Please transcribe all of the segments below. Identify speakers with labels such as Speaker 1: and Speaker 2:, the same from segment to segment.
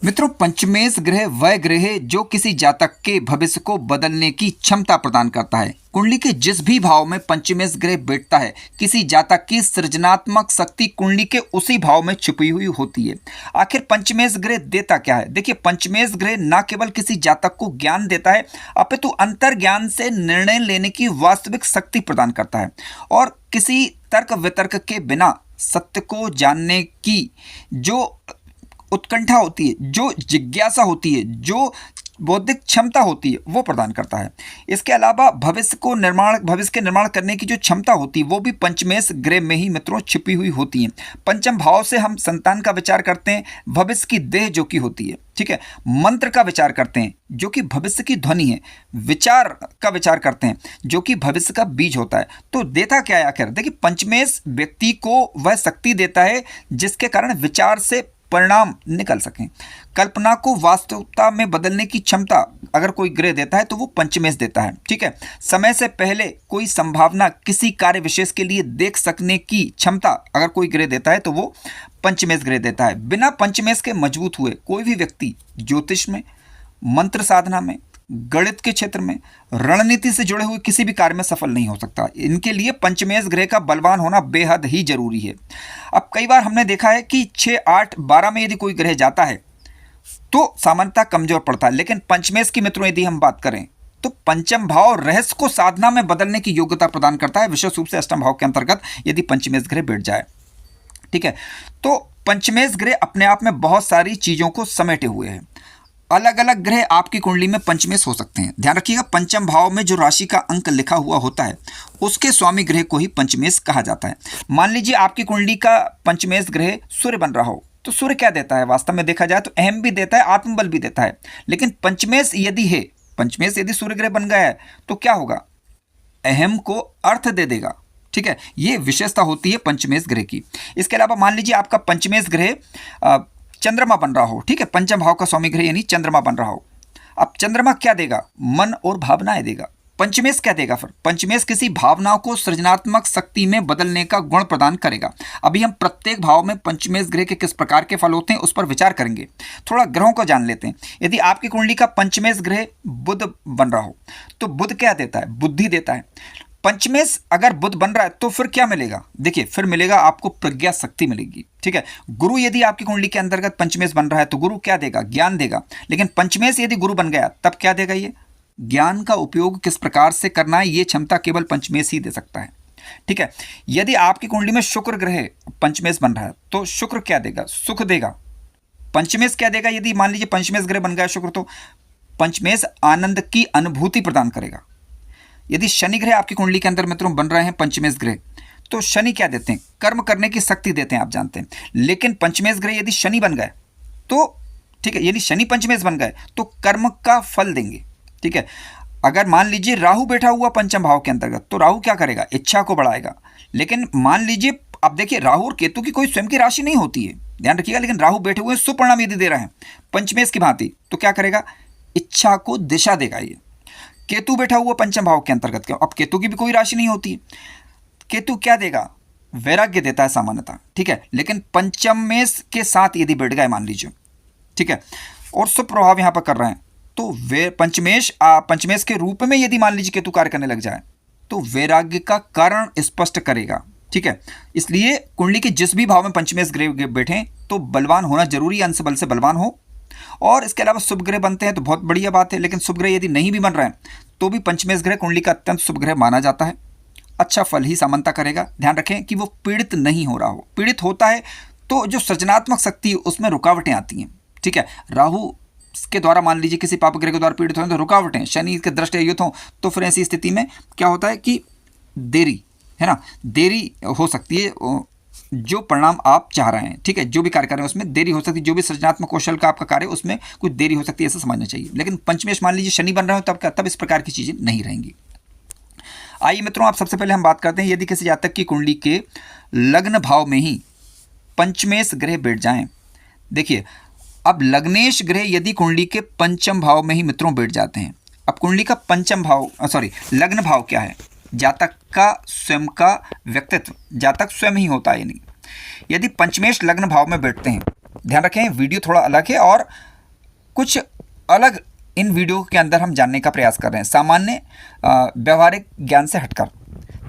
Speaker 1: मित्रों, पंचमेश ग्रह वह ग्रह है जो किसी जातक के भविष्य को बदलने की क्षमता प्रदान करता है। कुंडली के जिस भी भाव में पंचमेश ग्रह बैठता है, किसी जातक की सृजनात्मक शक्ति कुंडली के उसी भाव में छुपी हुई होती है। आखिर पंचमेश ग्रह देता क्या है? देखिए, पंचमेश ग्रह न केवल किसी जातक को ज्ञान देता है, अपितु अंतर ज्ञान से निर्णय लेने की वास्तविक शक्ति प्रदान करता है और किसी तर्क वितर्क के बिना सत्य को जानने की जो उत्कंठा होती है, जो जिज्ञासा होती है, जो बौद्धिक क्षमता होती है, वो प्रदान करता है। इसके अलावा भविष्य के निर्माण करने की जो क्षमता होती है वो भी पंचमेश ग्रह में ही मित्रों छिपी हुई होती है। पंचम भाव से हम संतान का विचार करते हैं, भविष्य की देह जो कि होती है, ठीक है। मंत्र का विचार करते हैं जो कि भविष्य की ध्वनि है। विचार का विचार करते हैं जो कि भविष्य का बीज होता है। तो देता क्या है आखिर? देखिए, पंचमेश व्यक्ति को वह शक्ति देता है जिसके कारण विचार से परिणाम निकल सकें। कल्पना को वास्तविकता में बदलने की क्षमता अगर कोई ग्रह देता है तो वो पंचमेश देता है, ठीक है। समय से पहले कोई संभावना किसी कार्य विशेष के लिए देख सकने की क्षमता अगर कोई ग्रह देता है तो वो पंचमेश ग्रह देता है। बिना पंचमेश के मजबूत हुए कोई भी व्यक्ति ज्योतिष में, मंत्र साधना में, गणित के क्षेत्र में, रणनीति से जुड़े हुए किसी भी कार्य में सफल नहीं हो सकता। इनके लिए पंचमेश ग्रह का बलवान होना बेहद ही जरूरी है। अब कई बार हमने देखा है कि 6, 8, 12 में यदि कोई ग्रह जाता है तो सामान्यतः कमजोर पड़ता है, लेकिन पंचमेश की मित्रों यदि हम बात करें तो पंचम भाव रहस्य को साधना में बदलने की योग्यता प्रदान करता है, विशेष रूप से अष्टम भाव के अंतर्गत यदि पंचमेश ग्रह बैठ जाए, ठीक है। तो पंचमेश ग्रह अपने आप में बहुत सारी चीजों को समेटे हुए हैं। अलग अलग ग्रह आपकी कुंडली में पंचमेश हो सकते हैं। ध्यान रखिएगा, पंचम भाव में जो राशि का अंक लिखा हुआ होता है उसके स्वामी ग्रह को ही पंचमेश कहा जाता है। मान लीजिए आपकी कुंडली का पंचमेश ग्रह सूर्य बन रहा हो, तो सूर्य क्या देता है? वास्तव में देखा जाए तो अहम भी देता है, आत्मबल भी देता है। लेकिन पंचमेश यदि है, पंचमेश यदि सूर्य ग्रह बन गया है तो क्या होगा? अहम को अर्थ दे देगा, ठीक है। ये विशेषता होती है पंचमेश ग्रह की। इसके अलावा मान लीजिए आपका पंचमेश ग्रह चंद्रमा बन रहा हो, ठीक है। पंचम भाव का स्वामी ग्रह यानी चंद्रमा बन रहा हो। अब चंद्रमा क्या देगा? मन और भावनाएं देगा। पंचमेश क्या देगा फिर? पंचमेश किसी भावनाओं को सृजनात्मक शक्ति में बदलने का गुण प्रदान करेगा। अभी हम प्रत्येक भाव में पंचमेश ग्रह के किस प्रकार के फल होते हैं उस पर विचार करेंगे। थोड़ा ग्रहों को जान लेते हैं। यदि आपकी कुंडली का पंचमेश ग्रह बुध बन रहा हो तो बुध क्या देता है? बुद्धि देता है। पंचमेश अगर बुध बन रहा है तो फिर क्या मिलेगा? देखिए, फिर मिलेगा आपको प्रज्ञा शक्ति मिलेगी, ठीक है। गुरु यदि आपकी कुंडली के अंतर्गत पंचमेश बन रहा है तो गुरु क्या देगा? ज्ञान देगा। लेकिन पंचमेश यदि गुरु बन गया तब क्या देगा? ये ज्ञान का उपयोग किस प्रकार से करना है ये क्षमता केवल पंचमेश ही दे सकता है, ठीक है। यदि आपकी कुंडली में शुक्र ग्रह पंचमेश बन रहा है तो शुक्र क्या देगा? सुख देगा। पंचमेश क्या देगा? यदि मान लीजिए पंचमेश ग्रह बन गया शुक्र तो पंचमेश आनंद की अनुभूति प्रदान करेगा। यदि शनि ग्रह आपकी कुंडली के अंदर मित्रों बन रहे हैं पंचमेश ग्रह तो शनि क्या देते हैं? कर्म करने की शक्ति देते हैं, आप जानते हैं। लेकिन पंचमेश ग्रह यदि शनि बन गए तो, ठीक है, यदि शनि पंचमेश बन गए तो कर्म का फल देंगे, ठीक है। अगर मान लीजिए राहु बैठा हुआ पंचम भाव के अंतर्गत तो राहु क्या करेगा? इच्छा को बढ़ाएगा। लेकिन मान लीजिए, अब देखिए, राहु और केतु की कोई स्वयं की राशि नहीं होती है, ध्यान रखिएगा। लेकिन राहु बैठे हुए सुपरिणाम यदि दे रहे हैं पंचमेश की भांति तो क्या करेगा? इच्छा को दिशा देगा। ये केतु बैठा हुआ पंचम भाव के अंतर्गत, क्यों? अब केतु की भी कोई राशि नहीं होती है। केतु क्या देगा? वैराग्य देता है सामान्यतः, ठीक है। लेकिन पंचमेश के साथ यदि बैठ गए मान लीजिए, ठीक है, और शुभ प्रभाव यहां पर कर रहे हैं तो वे पंचमेश के रूप में यदि मान लीजिए केतु कार्य करने लग जाए तो वैराग्य का कारण स्पष्ट करेगा, ठीक है। इसलिए कुंडली के जिस भी भाव में पंचमेश ग्रह बैठे तो बलवान होना जरूरी, अंश बल से बलवान हो। और इसके अलावा शुभ ग्रह बनते हैं तो बहुत बढ़िया बात है। लेकिन शुभ ग्रह यदि नहीं भी बन रहे हैं तो भी पंचमेश ग्रह कुंडली का अत्यंत शुभ ग्रह माना जाता है। अच्छा फल ही सामान्यता करेगा। ध्यान रखें कि वो पीड़ित नहीं हो रहा हो। पीड़ित होता है तो जो सृजनात्मक शक्ति है उसमें रुकावटें आती हैं, ठीक है। राहु के द्वारा मान लीजिए किसी पाप ग्रह के द्वारा पीड़ित हो तो रुकावटें, शनि के दृष्टि युत हो तो फिर ऐसी स्थिति में क्या होता है कि देरी, है ना, देरी हो सकती है जो परिणाम आप चाह रहे हैं, ठीक है। जो भी कार्य कर रहे हैं उसमें देरी हो सकती है। जो भी सृजनात्मक कौशल का आपका कार्य उसमें कुछ देरी हो सकती है, ऐसा समझना चाहिए। लेकिन पंचमेश मान लीजिए शनि बन रहे हो तब इस प्रकार की चीजें नहीं रहेंगी। आइए मित्रों, आप सबसे पहले हम बात करते हैं यदि किसी जातक की कुंडली के लग्न भाव में ही पंचमेश ग्रह बैठ जाएं। देखिए, अब लग्नेश ग्रह यदि कुंडली के पंचम भाव में ही मित्रों बैठ जाते हैं। अब कुंडली का लग्न भाव क्या है? जातक का स्वयं का व्यक्तित्व, जातक स्वयं ही होता है। नहीं, यदि पंचमेश लग्न भाव में बैठते हैं, ध्यान रखें वीडियो थोड़ा अलग है और कुछ अलग इन वीडियो के अंदर हम जानने का प्रयास कर रहे हैं, सामान्य व्यवहारिक ज्ञान से हटकर।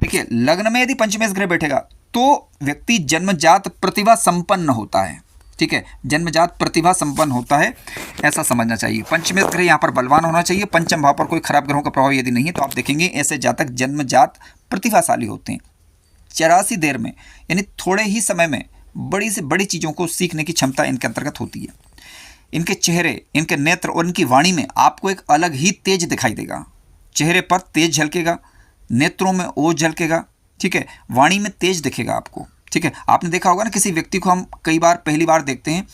Speaker 1: देखिए, लग्न में यदि पंचमेश ग्रह बैठेगा तो व्यक्ति जन्मजात प्रतिभा संपन्न होता है। ठीक है, जन्मजात प्रतिभा संपन्न होता है, ऐसा समझना चाहिए। पंचमेश ग्रह यहाँ पर बलवान होना चाहिए। पंचम भाव पर कोई खराब ग्रहों का प्रभाव यदि नहीं है तो आप देखेंगे ऐसे जातक जन्मजात प्रतिभाशाली होते हैं। 84 देर में यानी थोड़े ही समय में बड़ी से बड़ी चीज़ों को सीखने की क्षमता इनके अंतर्गत होती है। इनके चेहरे, इनके नेत्र और इनकी वाणी में आपको एक अलग ही तेज दिखाई देगा। चेहरे पर तेज झलकेगा, नेत्रों में ओज झलकेगा। ठीक है, वाणी में तेज दिखेगा आपको। ठीक है, आपने देखा होगा ना, किसी व्यक्ति को हम कई बार पहली बार देखते हैं,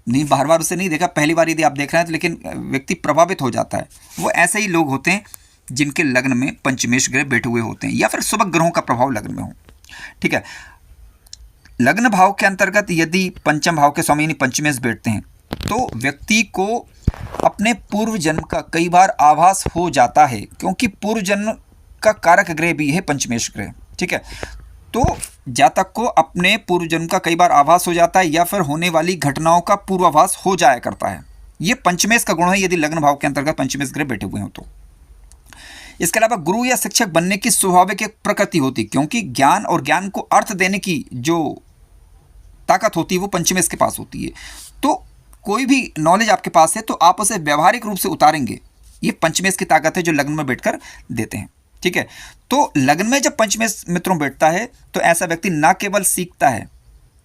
Speaker 1: नहीं बार बार उसे नहीं देखा, पहली बार यदि आप देख रहे हैं तो लेकिन व्यक्ति प्रभावित हो जाता है। वो ऐसे ही लोग होते हैं जिनके लग्न में पंचमेश ग्रह बैठे हुए होते हैं या फिर शुभ ग्रहों का प्रभाव लग्न में हो। ठीक है, लग्न भाव के अंतर्गत यदि पंचम भाव के स्वामी यानी पंचमेश बैठते हैं तो व्यक्ति को अपने पूर्व जन्म का कई बार आभास हो जाता है, क्योंकि पूर्व जन्म का कारक ग्रह भी है पंचमेश ग्रह। ठीक है, तो जातक को अपने पूर्व जन्म का कई बार आभास हो जाता है या फिर होने वाली घटनाओं का पूर्वाभास हो जाया करता है। ये पंचमेश का गुण है यदि लग्न भाव के अंतर्गत पंचमेश ग्रह बैठे हुए हो तो। इसके अलावा गुरु या शिक्षक बनने की स्वाभाविक एक प्रकृति होती, क्योंकि ज्ञान और ज्ञान को अर्थ देने की जो ताकत होती है वो पंचमेश के पास होती है। तो कोई भी नॉलेज आपके पास है तो आप उसे व्यवहारिक रूप से उतारेंगे, ये पंचमेश की ताकत है जो लग्न में बैठकर देते हैं। ठीक है, तो लग्न में जब पंचमेश मित्रों बैठता है तो ऐसा व्यक्ति न केवल सीखता है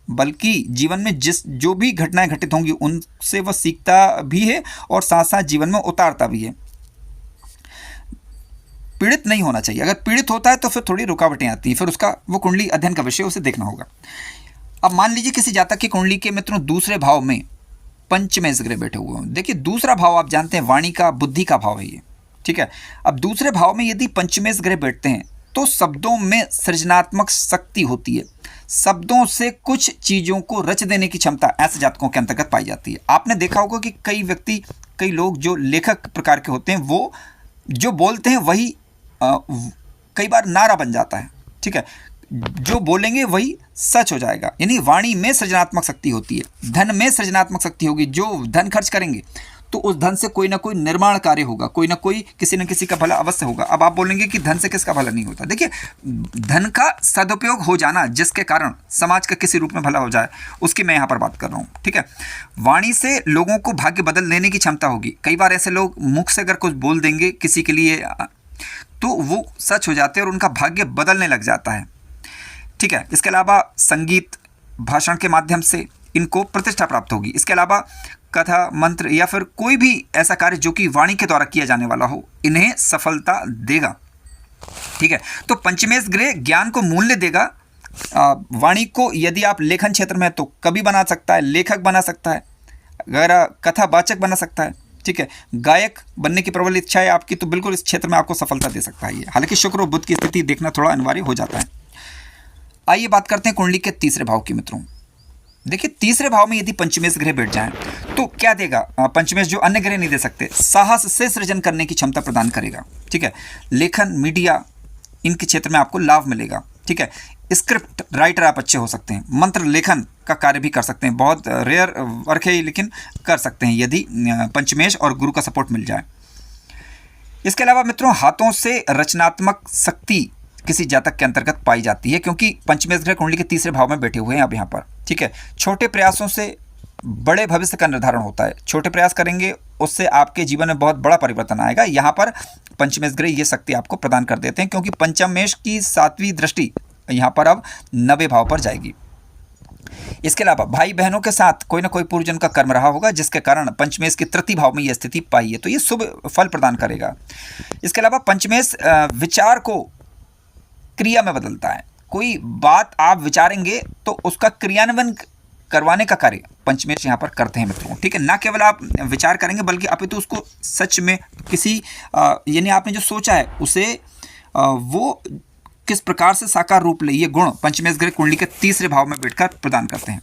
Speaker 1: बल्कि जीवन में जो भी घटनाएं घटित होंगी उनसे वह सीखता भी है और साथ साथ जीवन में उतारता भी है। पीड़ित नहीं होना चाहिए। अगर पीड़ित होता है तो फिर थोड़ी रुकावटें आती हैं, फिर उसका वो कुंडली अध्ययन का विषय उसे देखना होगा। अब मान लीजिए किसी जातक की कुंडली के मित्रों दूसरे भाव में पंचमेश ग्रह बैठे हुए हों। देखिए, दूसरा भाव आप जानते हैं वाणी का, बुद्धि का भाव है ये। ठीक है, अब दूसरे भाव में यदि पंचमेश ग्रह बैठते हैं तो शब्दों में सृजनात्मक शक्ति होती है। शब्दों से कुछ चीज़ों को रच देने की क्षमता ऐसे जातकों के अंतर्गत पाई जाती है। आपने देखा होगा कि कई लोग जो लेखक प्रकार के होते हैं वो जो बोलते हैं वही कई बार नारा बन जाता है। ठीक है, जो बोलेंगे वही सच हो जाएगा। यानी वाणी में सृजनात्मक शक्ति होती है। धन में सृजनात्मक शक्ति होगी। जो धन खर्च करेंगे तो उस धन से कोई ना कोई निर्माण कार्य होगा, कोई ना कोई किसी न किसी का भला अवश्य होगा। अब आप बोलेंगे कि धन से किसका भला नहीं होता। देखिए, धन का सदुपयोग हो जाना जिसके कारण समाज का किसी रूप में भला हो जाए, उसकी मैं यहाँ पर बात कर रहा हूँ। ठीक है, वाणी से लोगों को भाग्य बदल लेने की क्षमता होगी। कई बार ऐसे लोग मुख से अगर कुछ बोल देंगे किसी के लिए तो वो सच हो जाते हैं और उनका भाग्य बदलने लग जाता है। ठीक है, इसके अलावा संगीत, भाषण के माध्यम से इनको प्रतिष्ठा प्राप्त होगी। इसके अलावा कथा, मंत्र या फिर कोई भी ऐसा कार्य जो कि वाणी के द्वारा किया जाने वाला हो, इन्हें सफलता देगा। ठीक है, तो पंचमेश ग्रह ज्ञान को मूल्य देगा। वाणी को यदि आप लेखन क्षेत्र में है तो कवि बना सकता है, लेखक बना सकता है, अगर कथावाचक बना सकता है। ठीक है, गायक बनने की प्रबल इच्छा है आपकी तो बिल्कुल इस क्षेत्र में आपको सफलता दे सकता है ये। हालांकि शुक्र और बुध की स्थिति देखना थोड़ा अनिवार्य हो जाता है। आइए बात करते हैं कुंडली के तीसरे भाव की मित्रों। देखिए, तीसरे भाव में यदि पंचमेश ग्रह बैठ जाएं तो क्या देगा? पंचमेश जो अन्य ग्रह नहीं दे सकते, साहस से सृजन करने की क्षमता प्रदान करेगा। ठीक है, लेखन, मीडिया, इनके क्षेत्र में आपको लाभ मिलेगा। ठीक है, स्क्रिप्ट राइटर आप अच्छे हो सकते हैं, मंत्र लेखन का कार्य भी कर सकते हैं। बहुत रेयर वर्क है लेकिन कर सकते हैं यदि पंचमेश और गुरु का सपोर्ट मिल जाए। इसके अलावा मित्रों, हाथों से रचनात्मक शक्ति किसी जातक के अंतर्गत पाई जाती है, क्योंकि पंचमेश ग्रह कुंडली के तीसरे भाव में बैठे हुए हैं अब यहाँ पर। ठीक है, छोटे प्रयासों से बड़े भविष्य का निर्धारण होता है। छोटे प्रयास करेंगे उससे आपके जीवन में बहुत बड़ा परिवर्तन आएगा। यहाँ पर पंचमेश ग्रह ये शक्ति आपको प्रदान कर देते हैं, क्योंकि पंचमेश की 7वीं दृष्टि यहाँ पर अब 9वें भाव पर जाएगी। इसके अलावा भाई बहनों के साथ कोई ना कोई पूर्वजन्म का कर्म रहा होगा जिसके कारण पंचमेश के तृतीय भाव में यह स्थिति पाई है, तो ये शुभ फल प्रदान करेगा। इसके अलावा पंचमेश विचार को क्रिया में बदलता है। कोई बात आप विचारेंगे तो उसका क्रियान्वयन करवाने का कार्य पंचमेश यहाँ पर करते हैं मित्रों। ठीक है, ना केवल आप विचार करेंगे बल्कि अपितु उसको सच में किसी यानी आपने जो सोचा है उसे वो किस प्रकार से साकार रूप ले, ये गुण पंचमेश ग्रह कुंडली के तीसरे भाव में बैठकर प्रदान करते हैं।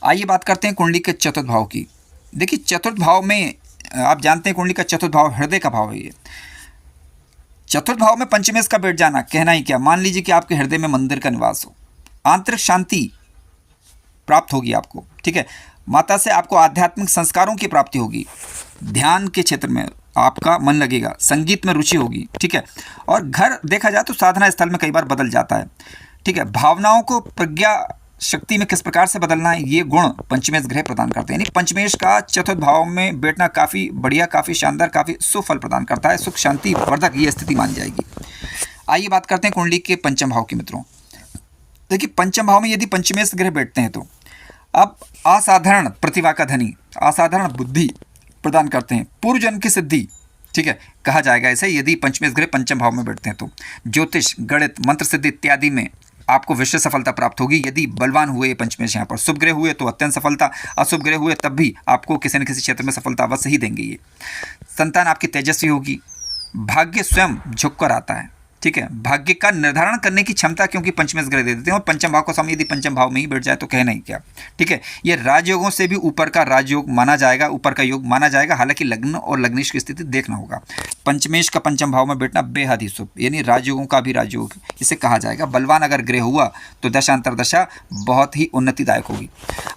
Speaker 1: आइए बात करते हैं कुंडली के चतुर्थ भाव की। देखिए, चतुर्थ भाव में आप जानते हैं कुंडली का चतुर्थ भाव हृदय का भाव है। ये चतुर्थ भाव में पंचमेश का बैठ जाना कहना ही क्या। मान लीजिए कि आपके हृदय में मंदिर का निवास हो, आंतरिक शांति प्राप्त होगी आपको। ठीक है, माता से आपको आध्यात्मिक संस्कारों की प्राप्ति होगी, ध्यान के क्षेत्र में आपका मन लगेगा, संगीत में रुचि होगी, ठीक है। और घर देखा जाए तो साधना स्थल में कई बार बदल जाता है, ठीक है। भावनाओं को प्रज्ञा शक्ति में किस प्रकार से बदलना है, ये गुण पंचमेश ग्रह प्रदान करते हैं। यानी पंचमेश का चतुर्थ भाव में बैठना काफ़ी बढ़िया, काफ़ी शानदार, काफ़ी सुफल प्रदान करता है, सुख शांति वर्धक ये स्थिति मानी जाएगी। आइए बात करते हैं कुंडली के पंचम भाव की मित्रों। देखिए पंचम भाव में यदि पंचमेश ग्रह बैठते हैं तो अब असाधारण प्रतिभा का धनी, असाधारण बुद्धि प्रदान करते हैं, पूर्व जन्म की सिद्धि, ठीक है, कहा जाएगा ऐसे यदि पंचमेश ग्रह पंचम भाव में बैठते हैं तो। ज्योतिष, गणित, मंत्र सिद्धि इत्यादि में आपको विशेष सफलता प्राप्त होगी यदि बलवान हुए पंचमेश यहाँ पर। शुभ ग्रह हुए तो अत्यंत सफलता, अशुभ ग्रह हुए तब भी आपको किसी न किसी क्षेत्र में सफलता अवश्य ही देंगे ये। संतान आपकी तेजस्वी होगी, भाग्य स्वयं झुककर आता है, ठीक है। भाग्य का निर्धारण करने की क्षमता क्योंकि पंचमेश ग्रह दे देते हैं, और पंचम भाव का स्वामी यदि पंचम भाव में ही बैठ जाए तो कहना ही क्या, ठीक है। ये राजयोगों से भी ऊपर का राजयोग माना जाएगा, ऊपर का योग माना जाएगा। हालांकि लग्न और लग्नेश की स्थिति देखना होगा। पंचमेश का पंचम भाव में बैठना बेहद ही शुभ, यानी राजयोगों का भी राजयोग इसे कहा जाएगा। बलवान अगर ग्रह हुआ तो दशांतर दशा बहुत ही उन्नतिदायक होगी।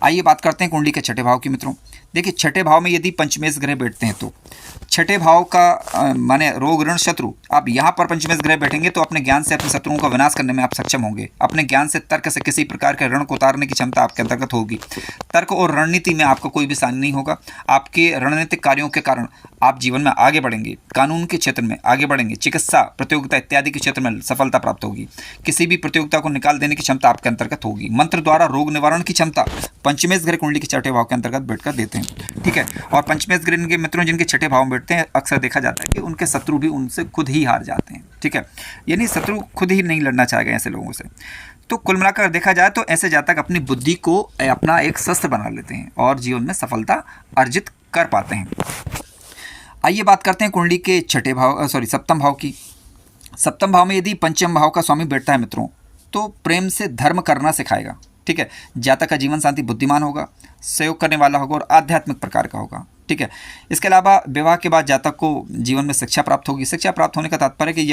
Speaker 1: आइए बात करते हैं कुंडली के छठे भाव की मित्रों। देखिए छठे भाव में यदि पंचमेश ग्रह बैठते हैं तो छठे भाव का माने रोग, ऋण, शत्रु। आप यहाँ पर पंचमेश ग्रह बैठेंगे तो अपने ज्ञान से अपने शत्रुओं का विनाश करने में आप सक्षम होंगे। अपने ज्ञान से तर्क से किसी प्रकार के ऋण को उतारने की क्षमता आपके अंतर्गत होगी। तर्क और रणनीति में आपको कोई भी हानि नहीं होगा। आपके रणनीतिक कार्यों के कारण आप जीवन में आगे बढ़ेंगे, कानून के क्षेत्र में आगे बढ़ेंगे, चिकित्सा, प्रतियोगिता इत्यादि के क्षेत्र में सफलता प्राप्त होगी। किसी भी प्रतियोगिता को निकाल देने की क्षमता आपके अंतर्गत होगी। मंत्र द्वारा रोग निवारण की क्षमता पंचमेश ग्रह कुंडली के छठे भाव के अंतर्गत बैठकर देते हैं, ठीक है। और पंचमेश ग्रह के मित्रों जिनके छठे भाव में बैठते हैं अक्सर देखा जाता है कि उनके शत्रु भी उनसे खुद ही हार जाते हैं, ठीक है। यानी शत्रु खुद ही नहीं लड़ना चाहेगा ऐसे लोगों से। तो कुल मिलाकर देखा जाए तो ऐसे जातक अपनी बुद्धि को अपना एक शस्त्र बना लेते हैं और जीवन में सफलता अर्जित कर पाते हैं। आइए बात करते हैं कुंडली के सप्तम भाव की। सप्तम भाव में यदि पंचम भाव का स्वामी बैठता है मित्रों तो प्रेम से धर्म करना सिखाएगा, ठीक है। जातक का जीवन शांति बुद्धिमान होगा, सहयोग करने वाला होगा और आध्यात्मिक प्रकार का होगा, ठीक है। इसके अलावा विवाह के बाद जातक को जीवन में शिक्षा प्राप्त होगी। शिक्षा प्राप्त होने का तात्पर्य कि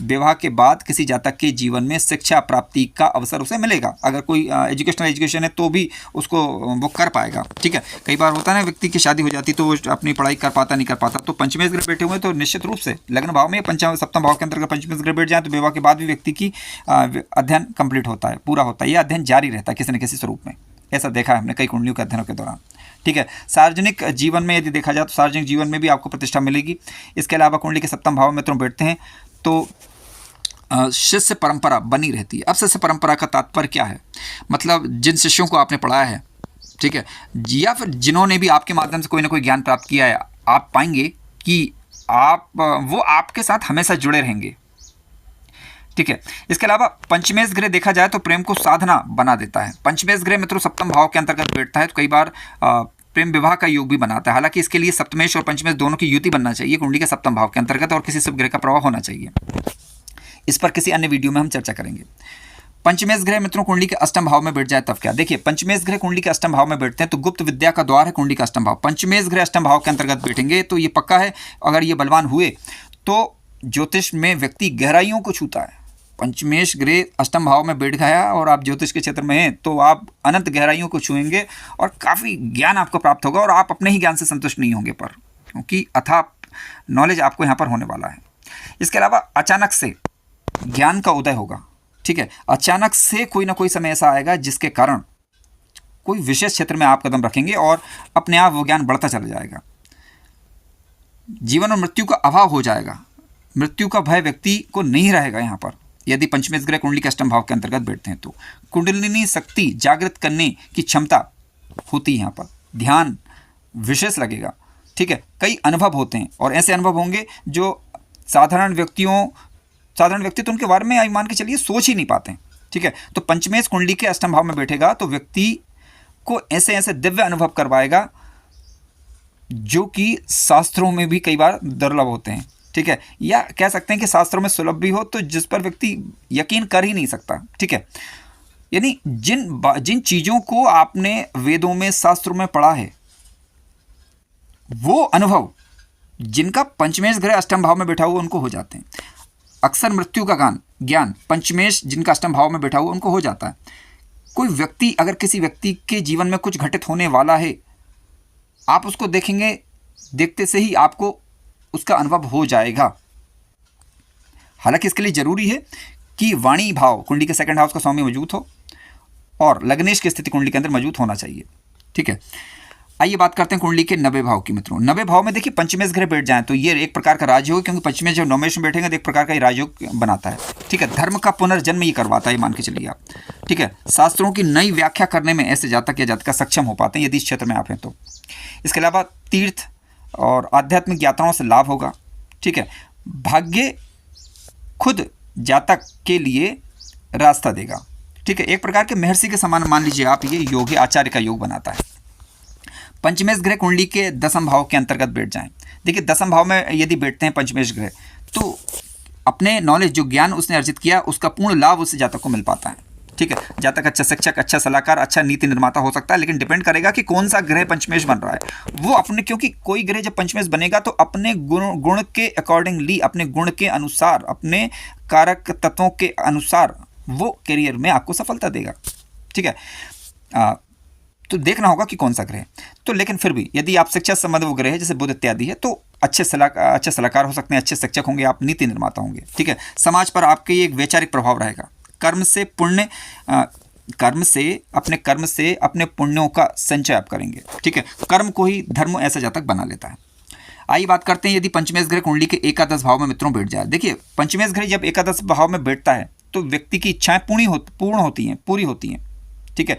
Speaker 1: विवाह के बाद किसी जातक के जीवन में शिक्षा प्राप्ति का अवसर उसे मिलेगा। अगर कोई एजुकेशन है तो भी उसको वो कर पाएगा, ठीक है। कई बार होता है ना व्यक्ति की शादी हो जाती तो वो अपनी पढ़ाई कर पाता नहीं कर पाता। तो पंचमेश ग्रह बैठे हुए तो निश्चित रूप से लग्न भाव में सप्तम भाव के अंतर्गत पंचमेश ग्रह बैठ जाए तो विवाह के बाद भी व्यक्ति की अध्ययन कंप्लीट होता है, पूरा होता है। यह अध्ययन जारी रहता है किसी न किसी स्वरूप में, ऐसा देखा है हमने कई कुंडलियों के अध्ययनों के दौरान, ठीक है। सार्वजनिक जीवन में यदि देखा जाए तो सार्वजनिक जीवन में भी आपको प्रतिष्ठा मिलेगी। इसके अलावा कुंडली के सप्तम भाव में मित्रों बैठते हैं तो शिष्य परंपरा बनी रहती है। अब शिष्य परंपरा का तात्पर्य क्या है, मतलब जिन शिष्यों को आपने पढ़ाया है, ठीक है, या फिर जिन्होंने भी आपके माध्यम से कोई ना कोई ज्ञान प्राप्त किया है, आप पाएंगे कि वो आपके साथ हमेशा जुड़े रहेंगे, ठीक है। इसके अलावा पंचमेश ग्रह देखा जाए तो प्रेम को साधना बना देता है। पंचमेश ग्रह मित्रों सप्तम भाव के अंतर्गत बैठता है तो कई बार प्रेम विवाह का योग भी बनाता है। हालांकि इसके लिए सप्तमेश और पंचमेश दोनों की युति बनना चाहिए कुंडली के सप्तम भाव के अंतर्गत और किसी शुभ ग्रह का प्रभाव होना चाहिए। इस पर किसी अन्य वीडियो में हम चर्चा करेंगे। पंचमेश ग्रह मित्रों कुंडली के अष्टम भाव में बैठ जाए तब क्या। देखिए पंचमेश ग्रह कुंडली के अष्टम भाव में बैठते हैं तो गुप्त विद्या का द्वार है कुंडली का अष्टम भाव। पंचमेश ग्रह अष्टम भाव के अंतर्गत बैठेंगे तो ये पक्का है, अगर ये बलवान हुए तो ज्योतिष में व्यक्ति गहराइयों को छूता है। पंचमेश ग्रह अष्टम भाव में बैठ गया और आप ज्योतिष के क्षेत्र में हैं तो आप अनंत गहराइयों को छुएंगे और काफ़ी ज्ञान आपको प्राप्त होगा और आप अपने ही ज्ञान से संतुष्ट नहीं होंगे पर, क्योंकि अथाह नॉलेज आपको यहाँ पर होने वाला है। इसके अलावा अचानक से ज्ञान का उदय होगा, ठीक है। अचानक से कोई ना कोई समय ऐसा आएगा जिसके कारण कोई विशेष क्षेत्र में आप कदम रखेंगे और अपने आप वो ज्ञान बढ़ता चला जाएगा। जीवन और मृत्यु का अभाव हो जाएगा, मृत्यु का भय व्यक्ति को नहीं रहेगा यहाँ पर यदि पंचमेश ग्रह कुंडली के अष्टम भाव के अंतर्गत बैठते हैं तो। कुंडलिनी शक्ति जागृत करने की क्षमता होती है यहाँ पर, ध्यान विशेष लगेगा, ठीक है। कई अनुभव होते हैं और ऐसे अनुभव होंगे जो साधारण व्यक्ति तो उनके बारे में मान के चलिए सोच ही नहीं पाते हैं, ठीक है। तो पंचमेश कुंडली के अष्टम भाव में बैठेगा तो व्यक्ति को ऐसे ऐसे दिव्य अनुभव करवाएगा जो कि शास्त्रों में भी कई बार दुर्लभ होते हैं, ठीक है। या कह सकते हैं कि शास्त्रों में सुलभ भी हो तो जिस पर व्यक्ति यकीन कर ही नहीं सकता, ठीक है। यानी जिन चीज़ों को आपने वेदों में शास्त्रों में पढ़ा है वो अनुभव जिनका पंचमेश ग्रह अष्टम भाव में बैठा हुआ उनको हो जाते हैं। अक्सर मृत्यु का ज्ञान पंचमेश जिनका अष्टम भाव में बैठा हुआ उनको हो जाता है। कोई व्यक्ति, अगर किसी व्यक्ति के जीवन में कुछ घटित होने वाला है, आप उसको देखेंगे, देखते से ही आपको उसका अनुभव हो जाएगा। हालांकि इसके लिए जरूरी है कि वाणी भाव कुंडली के सेकंड हाउस का स्वामी मौजूद हो और लग्नेश की स्थिति कुंडली के अंदर मौजूद होना चाहिए। ठीक है, आइए बात करते हैं कुंडली के 90 भाव की। मित्रों 90 भाव में देखिए पंचमेश ग्रह बैठ जाएं तो ये एक प्रकार का राजयोग, क्योंकि पंचमेश जब नवमेश में बैठेंगे तो एक प्रकार का ये राजयोग बनाता है। ठीक है, धर्म का पुनर्जन्म ये करवाता है, मान के चलिए आप। ठीक है, शास्त्रों की नई व्याख्या करने में ऐसे जातक या जातिका सक्षम हो पाते हैं यदि इस क्षेत्र में आप हैं तो। इसके अलावा तीर्थ और आध्यात्मिक यात्राओं से लाभ होगा। ठीक है, भाग्य खुद जातक के लिए रास्ता देगा। ठीक है, एक प्रकार के महर्षि के समान मान लीजिए आप, ये योग है, आचार्य का योग बनाता है। पंचमेश ग्रह कुंडली के 10वें भाव के अंतर्गत बैठ जाएं। देखिए 10वें भाव में यदि बैठते हैं पंचमेश ग्रह तो अपने नॉलेज, जो ज्ञान उसने अर्जित किया, उसका पूर्ण लाभ उस जातक को मिल पाता है। ठीक है, जातक अच्छा शिक्षक, अच्छा सलाहकार, अच्छा नीति निर्माता हो सकता है, लेकिन डिपेंड करेगा कि कौन सा ग्रह पंचमेश बन रहा है वो अपने, क्योंकि कोई ग्रह जब पंचमेश बनेगा तो अपने गुण के अकॉर्डिंगली, अपने गुण के अनुसार, अपने कारक तत्वों के अनुसार वो करियर में आपको सफलता देगा। ठीक है, तो देखना होगा कि कौन सा ग्रह है। तो लेकिन फिर भी यदि आप शिक्षा संबंध वो ग्रह है जैसे बुध इत्यादि है तो अच्छे सलाहकार हो सकते हैं, अच्छे शिक्षक होंगे, आप नीति निर्माता होंगे। ठीक है, समाज पर आपके एक वैचारिक प्रभाव रहेगा। कर्म से अपने पुण्यों का संचय आप करेंगे। ठीक है, कर्म को ही धर्म ऐसा जातक बना लेता है। आइए बात करते हैं यदि पंचमेश ग्रह कुंडली के एकादश भाव में मित्रों बैठ जाए। देखिए पंचमेश ग्रह जब एकादश भाव में बैठता है तो व्यक्ति की इच्छाएं पूरी होती हैं। ठीक है,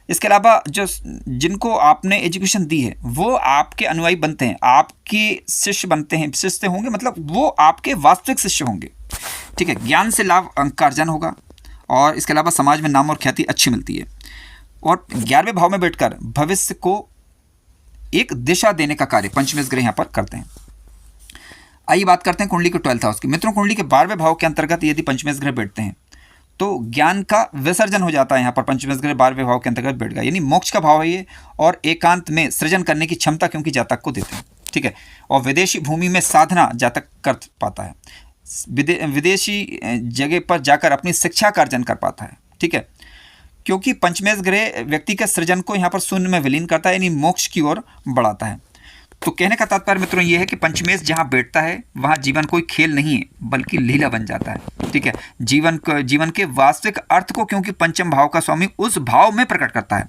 Speaker 1: इसके अलावा जो जिनको आपने एजुकेशन दी है वो आपके अनुयायी बनते हैं, आपके शिष्य बनते हैं, शिष्य होंगे, मतलब वो आपके वास्तविक शिष्य होंगे। ठीक है, ज्ञान से लाभ, अंक का अर्जन होगा और इसके अलावा समाज में नाम और ख्याति अच्छी मिलती है। और 11वें भाव में बैठकर भविष्य को एक दिशा देने का कार्य पंचमेश ग्रह यहाँ पर करते हैं। आइए बात करते हैं कुंडली के 12th हाउस की। मित्रों कुंडली के 12वें भाव के अंतर्गत यदि पंचमेश ग्रह बैठते हैं तो ज्ञान का विसर्जन हो जाता है। यहाँ पर पंचमेश ग्रह 12वें भाव के अंतर्गत बैठ गया, यानी मोक्ष का भाव है ये, और एकांत में सृजन करने की क्षमता क्योंकि जातक को देते हैं। ठीक है, और विदेशी भूमि में साधना जातक कर पाता है, विदेशी जगह पर जाकर अपनी शिक्षा का अर्जन कर पाता है। ठीक है, क्योंकि पंचमेश ग्रह व्यक्ति के सृजन को यहाँ पर शून्य में विलीन करता है, यानी मोक्ष की ओर बढ़ाता है। तो कहने का तात्पर्य मित्रों ये है कि पंचमेश जहाँ बैठता है वहाँ जीवन कोई खेल नहीं है बल्कि लीला बन जाता है। ठीक है, जीवन के वास्तविक अर्थ को क्योंकि पंचम भाव का स्वामी उस भाव में प्रकट करता है।